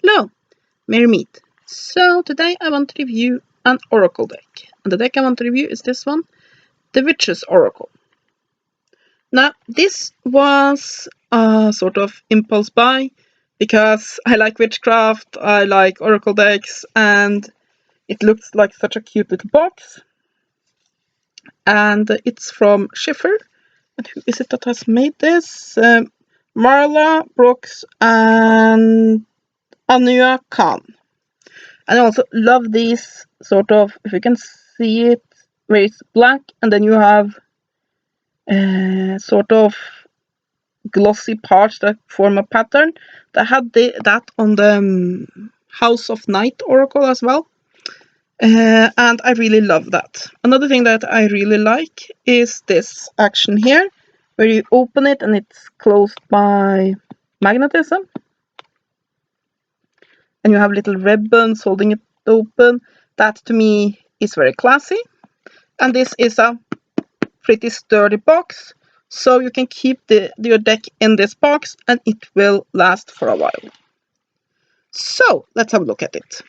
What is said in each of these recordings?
Hello, Merry Meet. So today I want to review an Oracle deck. And the deck I want to review is this one, the Witch's Oracle. Now, this was a sort of impulse buy because I like witchcraft, I like Oracle decks, and it looks like such a cute little box. And it's from Schiffer. And who is it that has made this? Marla Brooks and Anu Khan. And I also love these sort of, if you can see it, where it's black and then you have sort of glossy parts that form a pattern. They had that on the House of Night Oracle as well. And I really love that. Another thing that I really like is this action here, where you open it and it's closed by magnetism. And you have little ribbons holding it open. That to me is very classy. And this is a pretty sturdy box, so you can keep your deck in this box and it will last for a while. So let's have a look at it.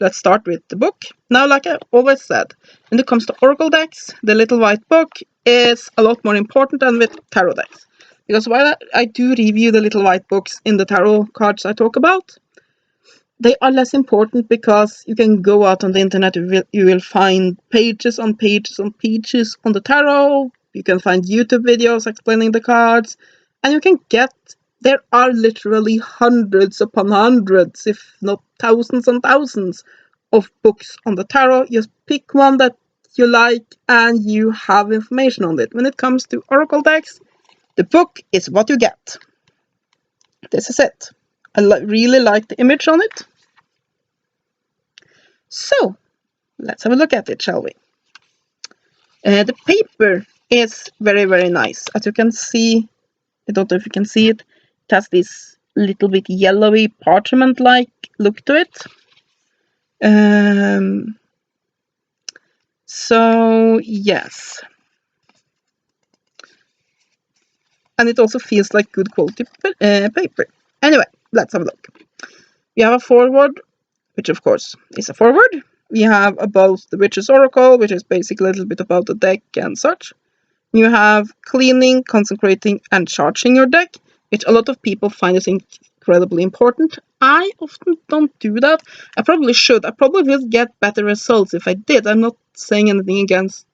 Let's start with the book. Now, like I always said, when it comes to Oracle decks, the little white book is a lot more important than with tarot decks. Because while I do review the little white books in the tarot cards I talk about, they are less important because you can go out on the internet, you will find pages on pages on pages on the tarot, you can find YouTube videos explaining the cards, and you can there are literally hundreds upon hundreds, if not thousands and thousands of books on the tarot. Just pick one that you like and you have information on it. When it comes to Oracle decks, the book is what you get. This is it. I really like the image on it. So, let's have a look at it, shall we? The paper is very, very nice. As you can see, I don't know if you can see it, it has this little bit yellowy parchment-like look to it. So, yes. And it also feels like good quality paper. Anyway, let's have a look. We have a foreword, which of course is a foreword. We have about the Witch's Oracle, which is basically a little bit about the deck and such. You have cleaning, consecrating, and charging your deck, which a lot of people find is incredibly important. I often don't do that. I probably should. I probably will get better results if I did. I'm not saying anything against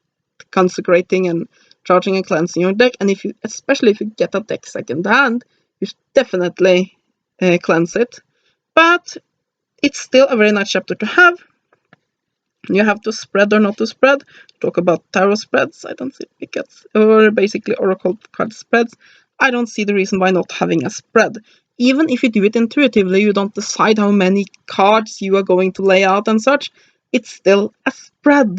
consecrating and charging and cleansing your deck. And especially if you get a deck second hand, you should definitely cleanse it. But it's still a very nice chapter to have. You have to spread or not to spread. Talk about tarot spreads. I don't see because, or basically oracle card spreads. I don't see the reason why not having a spread. Even if you do it intuitively, you don't decide how many cards you are going to lay out and such. It's still a spread.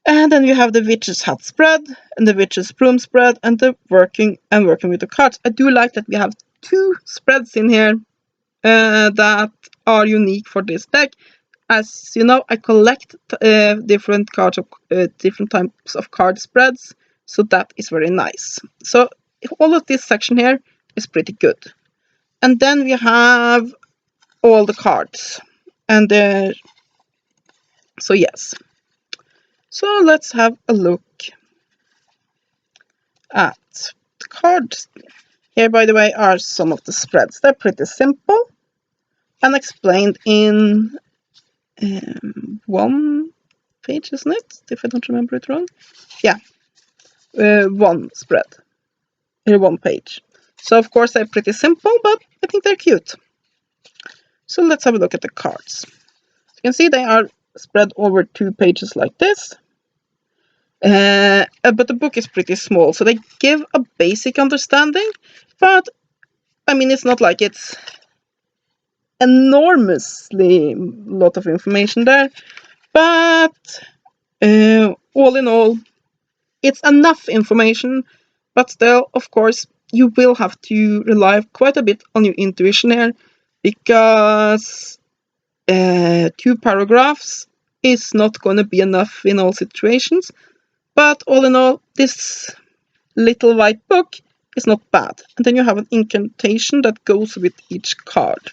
And then you have the Witch's Hat spread and the Witch's Broom spread and the working with the cards. I do like that we have two spreads in here that are unique for this deck. As you know, I collect different cards of different types of card spreads, so that is very nice. So all of this section here is pretty good. And then we have all the cards, and so yes. So let's have a look at the cards. Here, by the way, are some of the spreads. They're pretty simple and explained in one page, isn't it? If I don't remember it wrong. Yeah, one spread. One page. So, of course, they're pretty simple, but I think they're cute. So, let's have a look at the cards. You can see they are spread over 2 pages like this. But the book is pretty small, so they give a basic understanding. But, I mean, it's not like it's enormously lot of information there. But all in all, it's enough information. But still, of course, you will have to rely quite a bit on your intuition here, because 2 paragraphs is not going to be enough in all situations. But all in all, this little white book is not bad. And then you have an incantation that goes with each card,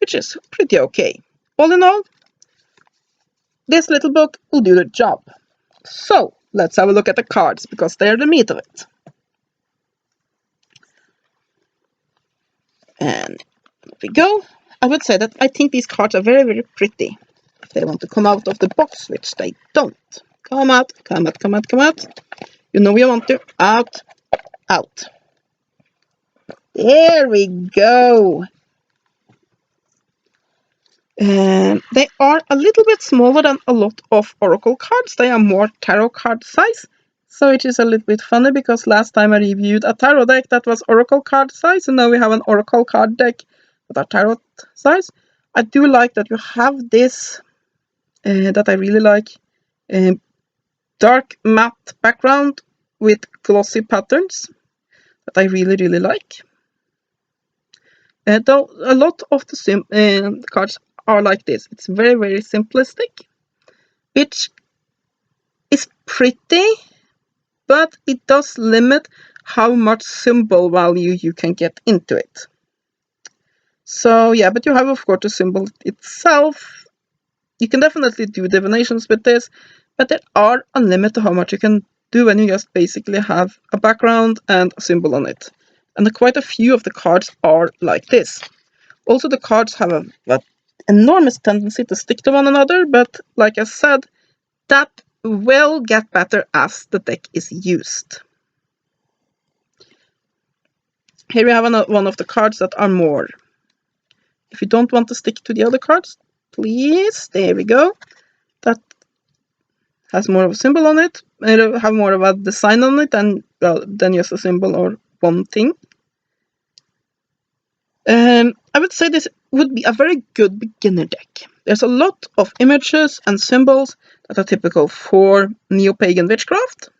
which is pretty okay. All in all, this little book will do the job. So let's have a look at the cards, because they're the meat of it. And there we go. I would say that I think these cards are very, very pretty. If they want to come out of the box, which they don't. Come out, come out, come out, come out. You know you want to. Out, out. There we go. They are a little bit smaller than a lot of Oracle cards. They are more tarot card size. So it is a little bit funny, because last time I reviewed a tarot deck that was Oracle card size, and now we have an Oracle card deck that are tarot size. I do like that you have this, that I really like, dark matte background with glossy patterns that I really, really like. Though a lot of the cards are like this. It's very, very simplistic, which is pretty, but it does limit how much symbol value you can get into it. So yeah, but you have, of course, the symbol itself. You can definitely do divinations with this, but there are a limit to how much you can do when you just basically have a background and a symbol on it. And quite a few of the cards are like this. Also, the cards have an enormous tendency to stick to one another, but like I said, that will get better as the deck is used. Here we have one of the cards that are more. If you don't want to stick to the other cards, please, there we go. That has more of a symbol on it. It'll have more of a design on it than just a symbol or one thing. I would say this would be a very good beginner deck. There's a lot of images and symbols that are typical for Neo-Pagan witchcraft.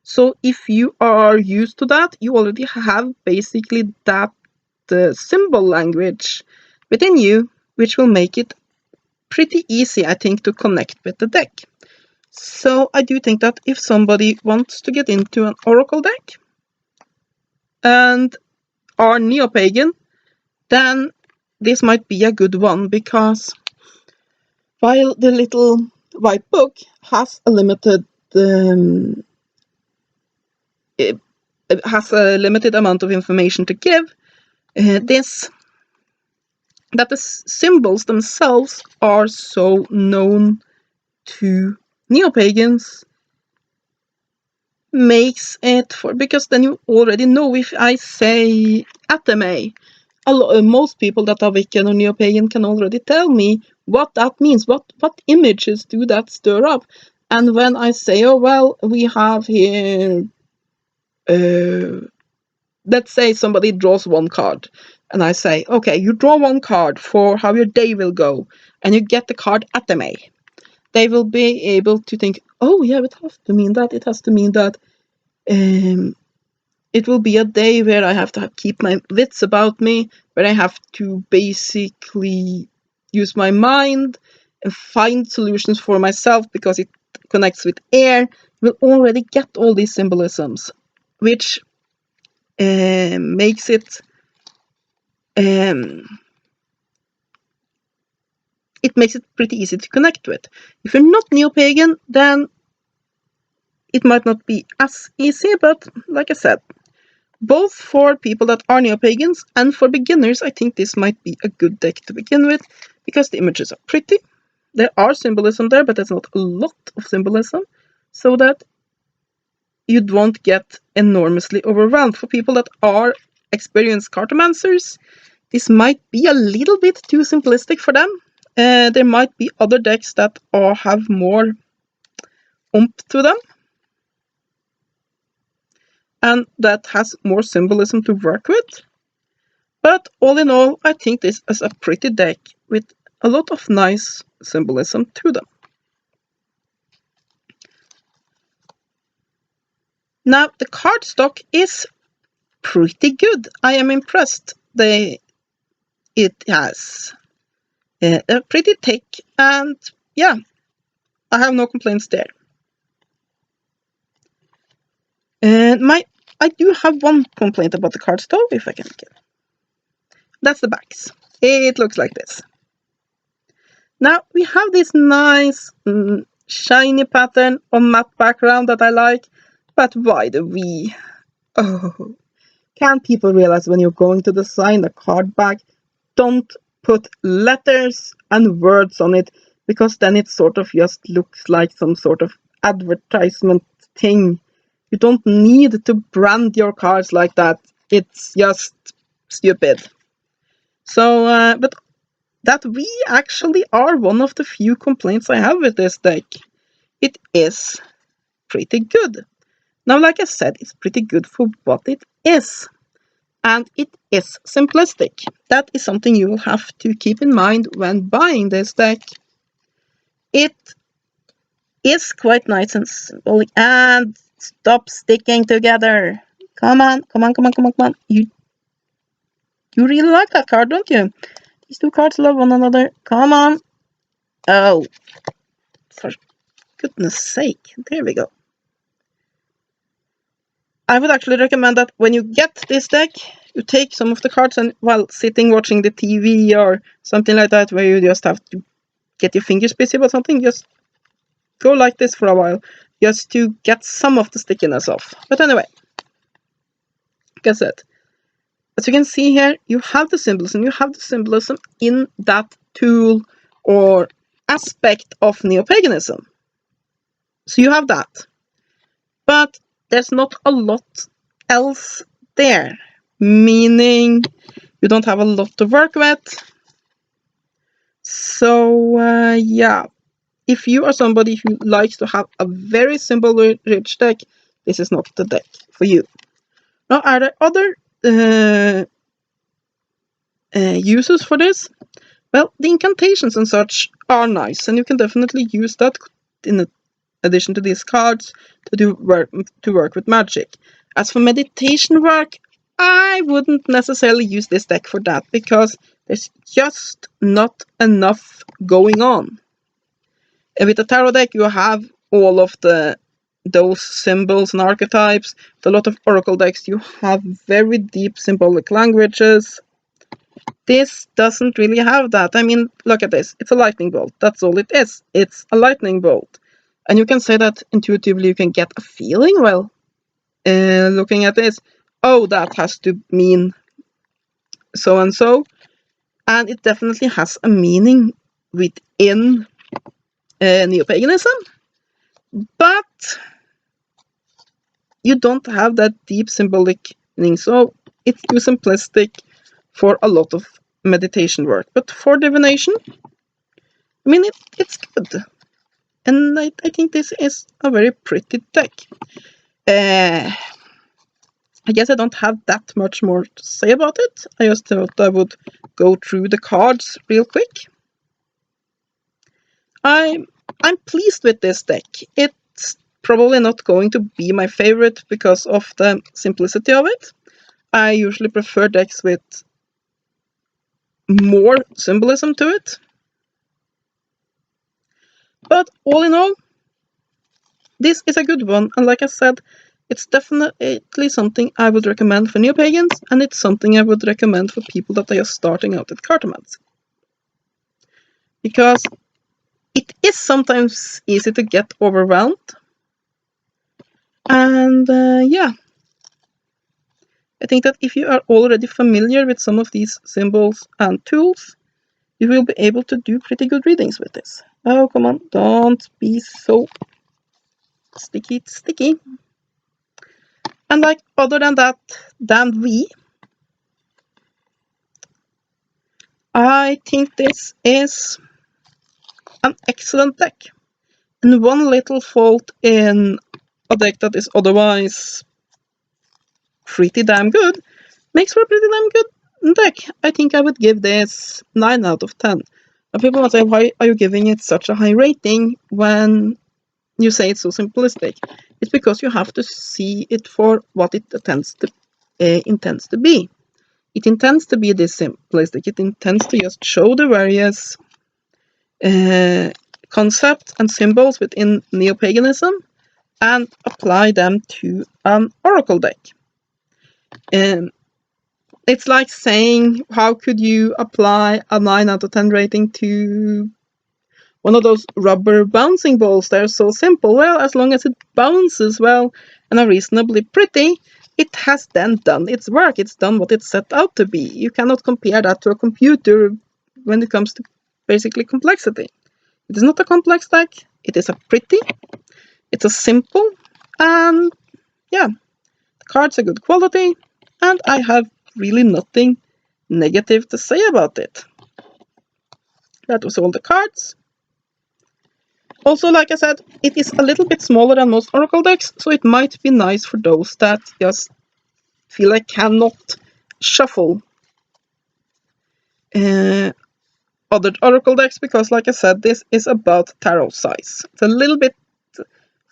So if you are used to that, you already have basically that symbol language within you, which will make it pretty easy, I think, to connect with the deck. So I do think that if somebody wants to get into an Oracle deck and are Neo-Pagan, then this might be a good one, because while the little white book has a limited it has a limited amount of information to give, that the symbols themselves are so known to Neo-Pagans makes it because then you already know. If I say Atame, most people that are Wiccan or Neo-Pagan can already tell me what that means, what images do that stir up. And when I say, oh well, we have here, let's say somebody draws one card, and I say, okay, you draw one card for how your day will go, and you get the card Atame, they will be able to think, oh yeah, it has to mean that, it has to mean that. It will be a day where I have to keep my wits about me, where I have to basically use my mind and find solutions for myself, because it connects with air. We'll already get all these symbolisms, which makes it pretty easy to connect with. If you're not Neo-Pagan, then it might not be as easy, but like I said, both for people that are Neo-Pagans and for beginners, I think this might be a good deck to begin with, because the images are pretty. There are symbolism there, but there's not a lot of symbolism, so that you won't get enormously overwhelmed. For people that are experienced cartomancers, this might be a little bit too simplistic for them. There might be other decks that have more oomph to them, and that has more symbolism to work with. But all in all, I think this is a pretty deck with a lot of nice symbolism to them. Now, the cardstock is pretty good. I am impressed. It has a pretty thick, and yeah, I have no complaints there. And my I do have one complaint about the cards though, if I can get. That's the backs. It looks like this. Now we have this nice shiny pattern on matte background that I like, but why the V? Oh, can't people realize when you're going to design a card back, don't put letters and words on it, because then it sort of just looks like some sort of advertisement thing. You don't need to brand your cards like that. It's just stupid. So, but that we actually are one of the few complaints I have with this deck. It is pretty good. Now, like I said, it's pretty good for what it is. And it is simplistic. That is something you will have to keep in mind when buying this deck. It is quite nice and simple. And stop sticking together. Come on, come on, come on, come on, come on. You really like that card, don't you? These two cards love one another. Come on. Oh, for goodness sake. There we go. I would actually recommend that when you get this deck, you take some of the cards and while sitting watching the TV or something like that, where you just have to get your fingers busy about something, just go like this for a while, just to get some of the stickiness off. But anyway, like I said, as you can see here, you have the symbolism. You have the symbolism in that tool or aspect of Neo Paganism. So you have that. But there's not a lot else there, meaning you don't have a lot to work with. So, yeah, if you are somebody who likes to have a very simple rich deck, this is not the deck for you. Now, are there other uses for this? Well, the incantations and such are nice, and you can definitely use that in addition to these cards to work with magic. As for meditation work, I wouldn't necessarily use this deck for that, because there's just not enough going on. And with the tarot deck, you have all of those symbols and archetypes. With a lot of oracle decks, you have very deep symbolic languages. This doesn't really have that. I mean, look at this. It's a lightning bolt. That's all it is. It's a lightning bolt. And you can say that intuitively you can get a feeling, well, looking at this, oh, that has to mean so and so. And it definitely has a meaning within Neo-Paganism. But you don't have that deep symbolic meaning. So it's too simplistic for a lot of meditation work. But for divination, I mean, it's good. And I think this is a very pretty deck. I guess I don't have that much more to say about it. I just thought I would go through the cards real quick. I'm pleased with this deck. It's probably not going to be my favorite because of the simplicity of it. I usually prefer decks with more symbolism to it. But all in all, this is a good one, and like I said, it's definitely something I would recommend for neo-pagans, and it's something I would recommend for people that are just starting out at cartomancy. Because it is sometimes easy to get overwhelmed, and yeah, I think that if you are already familiar with some of these symbols and tools, you will be able to do pretty good readings with this. Oh, come on, don't be so sticky. And like, other than that, I think this is an excellent deck. And one little fault in a deck that is otherwise pretty damn good makes for a pretty damn good deck. I think I would give this 9 out of 10. And people might say, why are you giving it such a high rating when you say it's so simplistic? It's because you have to see it for what it intends to be. It intends to be this simplistic. It intends to just show the various concepts and symbols within neo-paganism and apply them to an oracle deck. It's like saying, how could you apply a 9 out of 10 rating to one of those rubber bouncing balls? They're so simple. Well, as long as it bounces well and are reasonably pretty, it has then done its work. It's done what it's set out to be. You cannot compare that to a computer when it comes to basically complexity. It is not a complex deck. It is a pretty. It's a simple. And yeah, the cards are good quality. And I have really nothing negative to say about it. That was all the cards. Also, like I said, it is a little bit smaller than most Oracle decks, so it might be nice for those that just feel like cannot shuffle other Oracle decks, because like I said, this is about tarot size. It's a little bit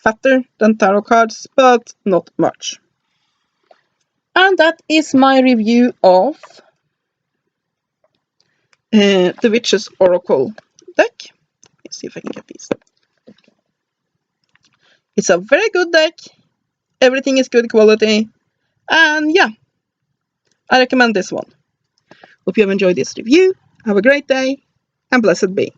fatter than tarot cards, but not much. And that is my review of the Witch's Oracle deck. Let's see if I can get these. It's a very good deck. Everything is good quality. And yeah, I recommend this one. Hope you have enjoyed this review. Have a great day, and blessed be.